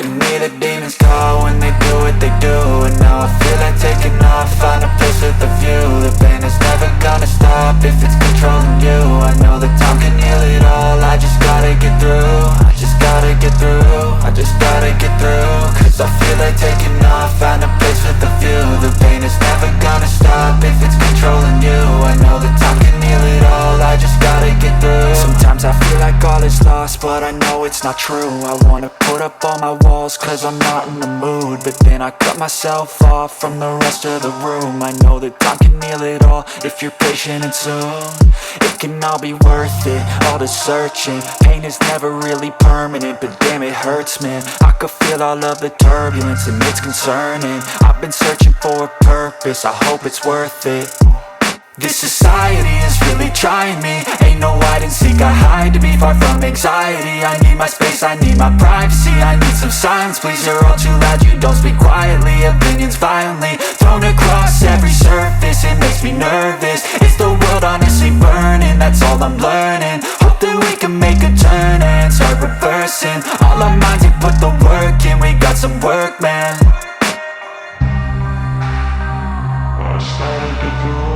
can hear the demons call when they do what they do. And now I feel like taking off, find a place with a view. The pain is never gonna stop if it's controlling you. I know that time can heal it all, I just gotta get through. I just gotta get through, I just gotta get through. Cause I feel like taking off, find a place with a view. The pain is never gonna stop if it's controlling you. I know that time can heal it all, I just gotta get through. Sometimes I feel like all is lost, but I know it's not true. I wanna put up all my walls cause I'm not in the mood, but then I cut myself off from the rest of the room. I know that time can heal it all if you're patient and soon it can all be worth it, all the searching. Pain is never really permanent, but damn it hurts, man. I could feel all of the turbulence and it's concerning. I've been searching for a purpose, I hope it's worth it. This society is really trying me. Ain't no hide and seek, I hide to be far from anxiety. I need my space, I need my privacy. I need some silence, please, you're all too loud. You don't speak quietly, opinions violently thrown across every surface. It makes me nervous, it's the world honestly burning. That's all I'm learning, hope that we can make a turn and start reversing. All our minds, we put the work in, we got some work, man. I started to grow.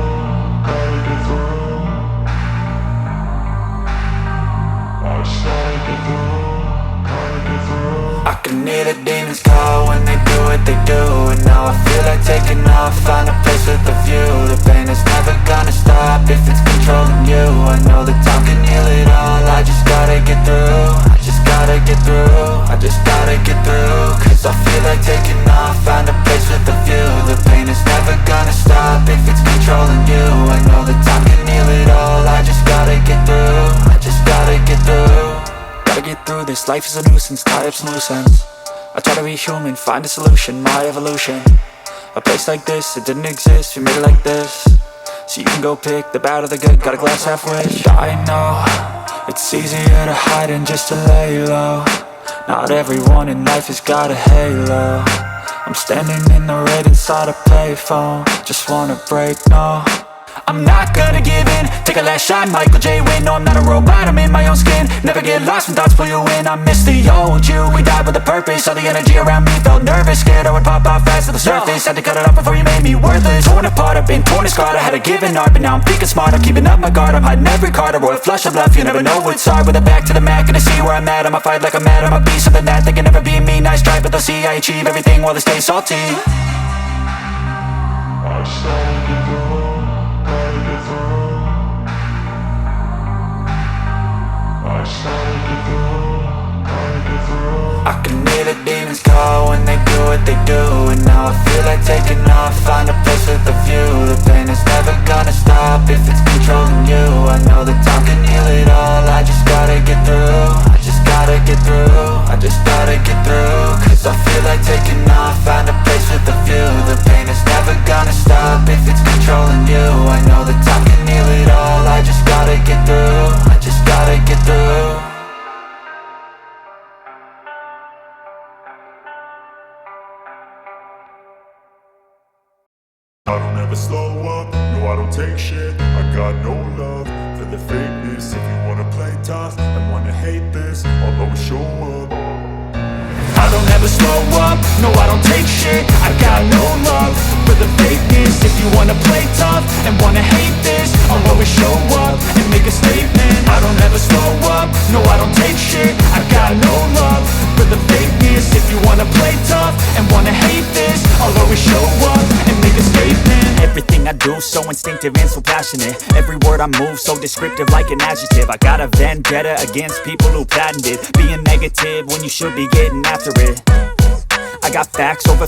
I can hear the demons call when they do what they do. And now I feel like taking off, find a place with a view. The pain is never gonna stop if it's controlling you. I know that time can heal it all, I just gotta get through. I just gotta get through, I just gotta get through. Cause I feel like taking off, find a place with a view. The pain is never gonna stop if it's controlling you. I know that time can heal it all, I just gotta get through. I just gotta get through. Gotta get through this, life is a nuisance, tie up some loose ends. I try to be human, find a solution, my evolution. A place like this, it didn't exist, we made it like this. So you can go pick the bad or the good, got a glass half wish. I know, it's easier to hide than just to lay low. Not everyone in life has got a halo. I'm standing in the red inside a payphone, just wanna break, no. I'm not gonna give in, take a last shot, Michael J. Win. No, I'm not a robot, I'm in my own skin. Never get lost when thoughts pull you in. I miss the old you, we died with a purpose. All the energy around me felt nervous, scared I would pop off fast to the surface. Had to cut it off before you made me worthless. Torn apart, I've been torn and scarred. I had a given art, but now I'm thinking smart. I'm keeping up my guard, I'm hiding every card. A royal flush of left, you never know what's hard. With a back to the mat, gonna see where I'm at. I'ma fight like I'm mad, I'ma be something that they can never be me. Nice try, but they'll see I achieve everything while they stay salty. I started to grow. I can hear the demons call when they do what they do. And now I feel like taking off, find a place with a view. The pain is never gonna stop if it's controlling you. I know that time can heal it all, I just gotta get through. I just gotta get through, I just gotta get through. Cause I feel like taking off, find a place with a view. The pain is never gonna stop if it's controlling you. I know that time can heal it all, I just gotta get through. I just gotta get through. I don't ever slow up, no I don't take shit. I got no love for the fakeness. If you wanna play tough and wanna hate this, I'll always show up. I don't ever slow up, no I don't take shit. I got no love for the fakeness. If you wanna play tough and wanna hate this, I'll always show up and make a statement. I don't ever slow up, no I don't take shit. I got no love for the fakeness. If you wanna play tough and wanna hate this, I'll always show up and make a statement. Everything I do so instinctive and so passionate. Every word I move so descriptive like an adjective. I got a vendetta against people who patented being negative when you should be getting after it. I got facts over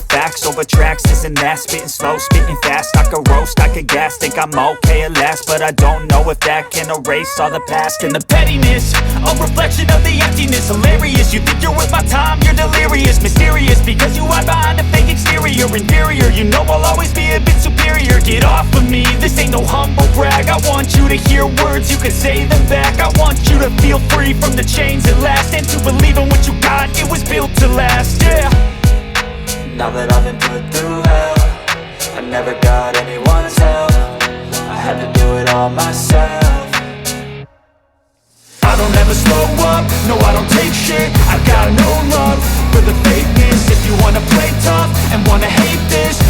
tracks, this and that. Spitting slow, spitting fast. I could roast, I could gas. Think I'm okay at last, but I don't know if that can erase all the past. And the pettiness, a reflection of the emptiness. Hilarious, you think you're worth my time, you're delirious. Mysterious, because you hide behind a fake exterior. Inferior, you know I'll always be a bit superior. Get off of me, this ain't no humble brag. I want you to hear words, you can say them back. I want you to feel free from the chains at last, and to believe in what you got, it was built to last, yeah. Now that I've been put through hell, I never got anyone's help. I had to do it all myself. I don't ever slow up, no I don't take shit. I got no love for the fake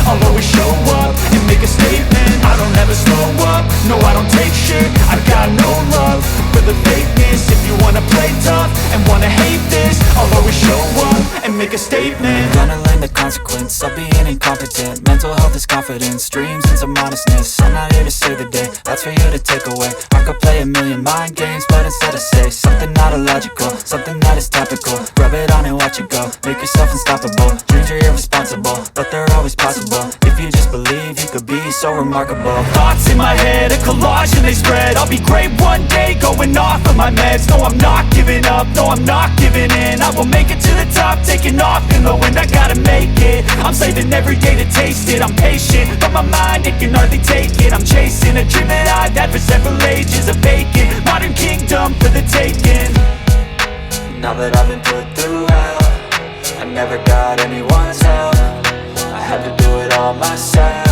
I'll always show up and make a statement. I don't ever slow up, no I don't take shit. I've got no love for the fakeness. If you wanna play tough and wanna hate this, I'll always show up and make a statement. Gonna learn the consequence of being incompetent. Mental health is confidence, dreams and some honestness. I'm not here to save the day, that's for you to take away. I could play a million mind games, but instead I say something not illogical, something that is topical. Rub it on and watch it go, make yourself unstoppable. Dreams are irresponsible, but they're always possible. If you just believe, you could be so remarkable. Thoughts in my head, a collage and they spread. I'll be great one day, going off of my meds. No, I'm not giving up, no, I'm not giving in. I will make it to the top, taking off in the wind. I gotta make it, I'm saving every day to taste it. I'm patient, but my mind, it can hardly take it. I'm chasing a dream that I've had for several ages. A vacant, modern kingdom for the taking. Now that I've been put through hell, I never got anyone's help. I had to do it all myself.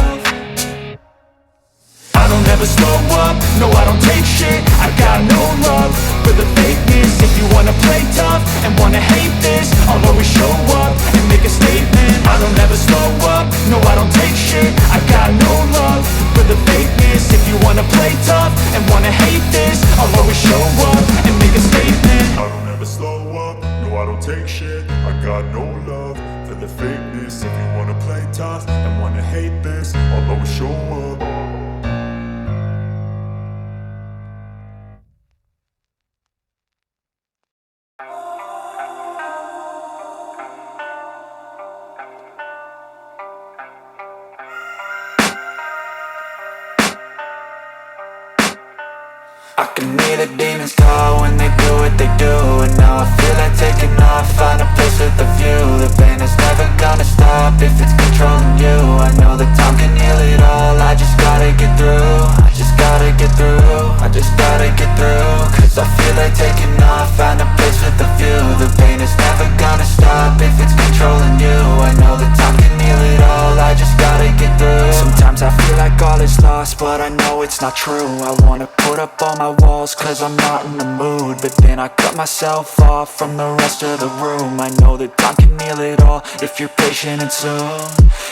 I don't ever slow up, no I don't take shit. I got no love for the fakeness. If you wanna play tough and wanna hate this, I'll always show up and make a statement. I don't ever slow up, no I don't take shit. I got no love for the fakeness. If you wanna play tough and wanna hate this, I'll always show up and make a statement. I don't ever slow up, no I don't take shit. I got no love for the fakeness. If you wanna play tough and wanna hate this, I'll always show up. I can hear the demons call when they do what they do. And now I feel like taking off, find a place with a view. The pain is never gonna stop if it's controlling you. I know that time can heal it all, I just gotta get through. I just gotta get through, I just gotta get through. Cause I feel like taking off, find a place with a view. The pain is never gonna stop if it's controlling you. I know that time can heal it all, I just gotta get through. Sometimes I feel like all is lost, but I know it's not true. I wanna put up all my walls cause I'm not in the mood, but then I cut myself off from the rest of the room. I know that time can heal it all if you're patient and soon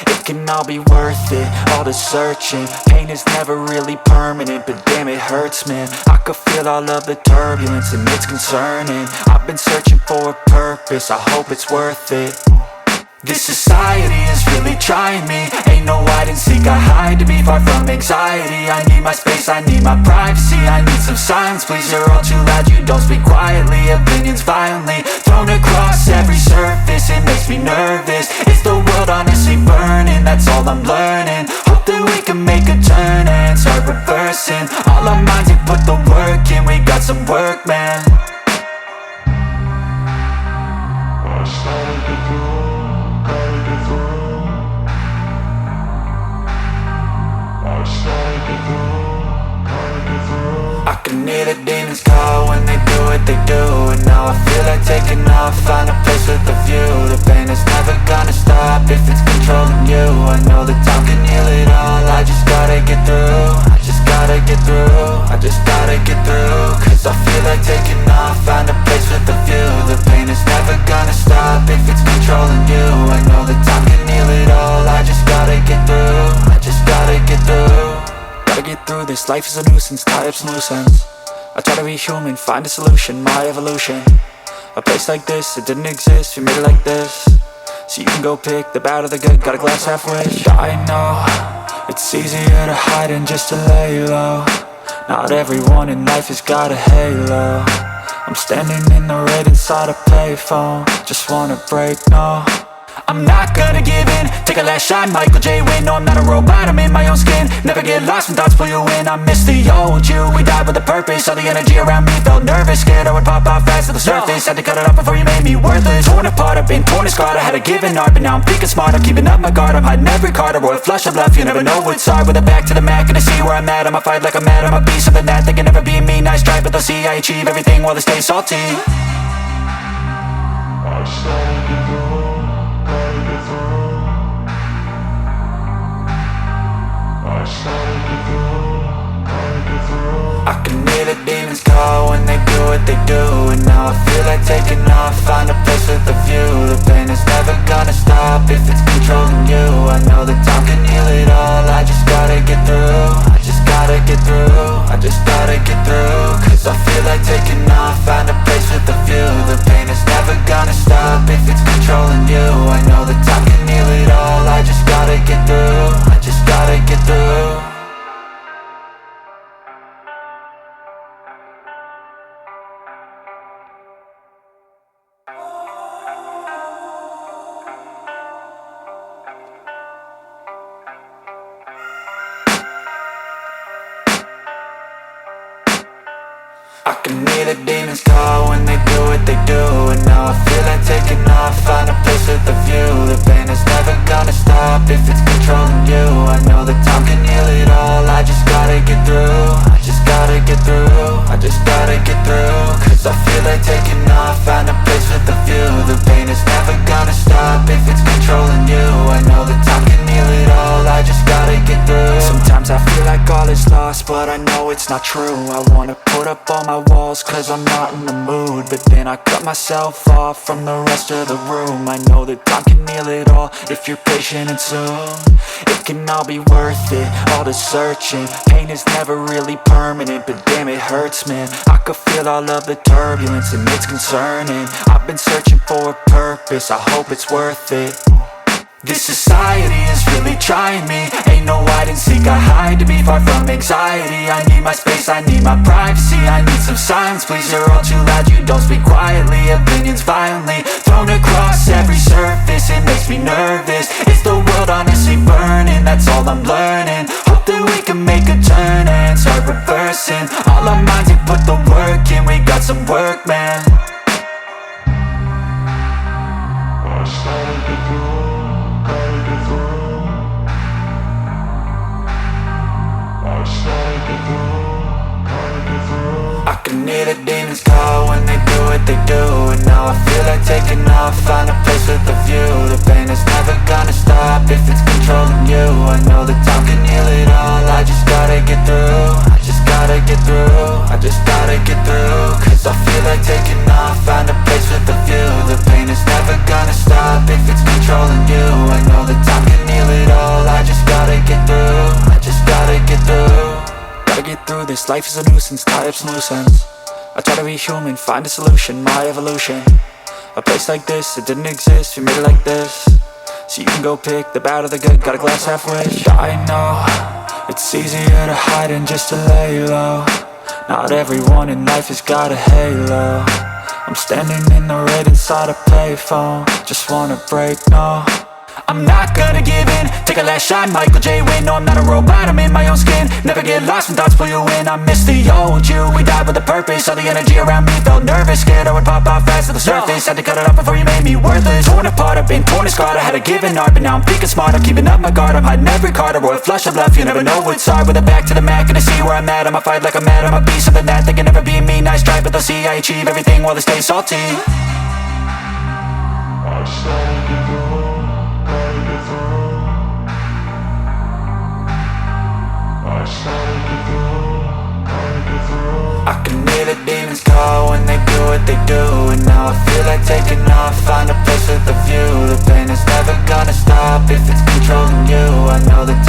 it can all be worth it, all the searching. Pain is never really permanent, but damn it hurts man. I could feel all of the turbulence and it's concerning. I've been searching for a purpose, I hope it's worth it. This society is really trying me. Ain't no hide and seek, I hide to be far from anxiety. I need my space, I need my privacy. I need some silence, please, you're all too loud. You don't speak quietly, opinions violently thrown across every surface. It makes me nervous, is the world honestly burning? That's all I'm learning. Hope that we can make a turn and start reversing all our minds and put the work in. We got some work, man. I can hear the demons call when they do what they do. And now I feel like taking off, find a place with a view. The pain is never gonna stop if it's controlling you. I know that time can heal it all, I just gotta get through. I just gotta get through, I just gotta get through. Cause I feel like taking off, find a place with a view. The pain is never gonna stop if it's controlling you. I know that time can heal it all, I just gotta get through. I just gotta get through. Gotta get through this, life is a nuisance, tie up some loose ends. I try to be human, find a solution, my evolution. A place like this, it didn't exist, we made it like this. So you can go pick the bad or the good, got a glass half wish. I know, it's easier to hide than just to lay low. Not everyone in life has got a halo. I'm standing in the red inside a payphone, just wanna break, no. I'm not gonna give in, take a last shot, Michael J. Win. No, I'm not a robot, I'm in my own skin. Never get lost when thoughts pull you in. I miss the old you, we died with a purpose. All the energy around me felt nervous, scared I would pop out fast to the surface. Had to cut it off before you made me worthless. Torn apart, I've been torn and scarred. I had a given art, but now I'm thinking smart. I'm keeping up my guard, I'm hiding every card. A royal flush of love, you never know what's hard. With a back to the mat, gonna see where I'm at. I'ma fight like I'm mad, I'ma be something that they can never be me. Nice try, but they'll see I achieve everything while they stay salty. I started to go. I can hear the demons call when they do what they do. And now I feel like taking off, find a place with a view. The pain is never gonna stop if it's controlling you. I know that time can can hear the demons call when they do what they do. And now I feel like taking off, find a place with a view. The pain is never gonna stop if it's controlling you. I know that time can heal it all, I just gotta get through. I just gotta get through, I just gotta get through. Cause I feel like taking off, find a place with a view. The pain is never gonna stop if it's controlling you. I know that time can heal it all, I just gotta get through. Sometimes I feel like all is lost, but I know it's not true. I wanna put up all my walls cause I'm not in the mood, but then I cut myself off from the rest of the room. I know that time can heal it all if you're patient and soon it can all be worth it, all the searching. Pain is never really permanent, but damn it hurts, man. I could feel all of the turbulence and it's concerning. I've been searching for a purpose, I hope it's worth it. This society is really trying me. Ain't no hide and seek, I hide to be far from anxiety. I need my space, I need my privacy. I need some silence, please, you're all too loud. You don't speak quietly, opinions violently thrown across every surface. It makes me nervous, is the world honestly burning? That's all I'm learning. Hope that we can make a turn and start reversing all our minds and put the work in. We got some work, man. I can hear the demons call when they do what they do. And now I feel like taking off, find a place with a view. The pain is never gonna stop if it's controlling you. I know that time can heal it all, I just gotta get through. I just gotta get through, I just gotta get through. Cause I feel like taking off, find a place with a view. The pain is never gonna stop if it's controlling you. I know that time can heal it all, I just gotta get through. I just gotta get through. Gotta get through this, life is a nuisance, tie up some loose ends. I try to be human, find a solution, my evolution. A place like this, it didn't exist, we made it like this. So you can go pick the bad or the good, got a glass half wish. I know, it's easier to hide than just to lay low. Not everyone in life has got a halo. I'm standing in the red inside a payphone, just wanna break, no. I'm not gonna give in, take a last shot, Michael J. Win. No, I'm not a robot, I'm in my own skin. Never get lost when thoughts pull you in. I miss the old you, we died with a purpose. All the energy around me felt nervous, scared I would pop out fast to the surface. Had to cut it off before you made me worthless. Torn apart, I've been torn and scarred. I had a given art, but now I'm thinking smart. I'm keeping up my guard, I'm hiding every card. A royal flush of love, you never know what's hard. With a back to the mat, gonna see where I'm at. I'ma fight like I'm mad, I'ma be something that they can never be me. Nice try, but they'll see I achieve everything while they stay salty. I can hear the demons call when they do what they do. And now I feel like taking off, find a place with a view. The pain is never gonna stop if it's controlling you. I know that